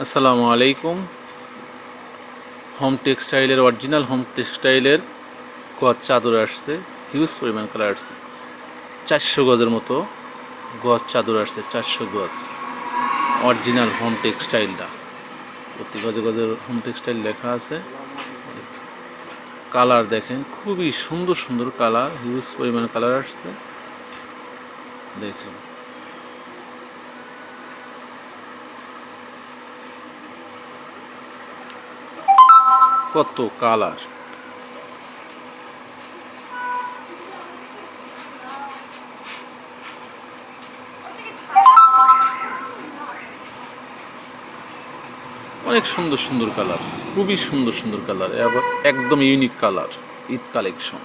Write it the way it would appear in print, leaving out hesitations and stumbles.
আসসালামু আলাইকুম। Home টেক্সটাইলের original home টেক্সটাইলের গজ চাদর আসছে, হিউজ পরিমাণ কালার আসছে। 400 গজের মতো গজ চাদর আসছে, 400 গজ অরিজিনাল হোম টেক্সটাইলটা। প্রতি গজে গজে হোম টেক্সটাইল লেখা আছে। কালার দেখেন, খুবই সুন্দর সুন্দর কালার, হিউজ পরিমাণ কালার আসছে। দেখেন কত কালার, অনেক সুন্দর সুন্দর কালার, খুবই সুন্দর সুন্দর কালার, একদম ইউনিক কালার। ঈদ কালেকশন।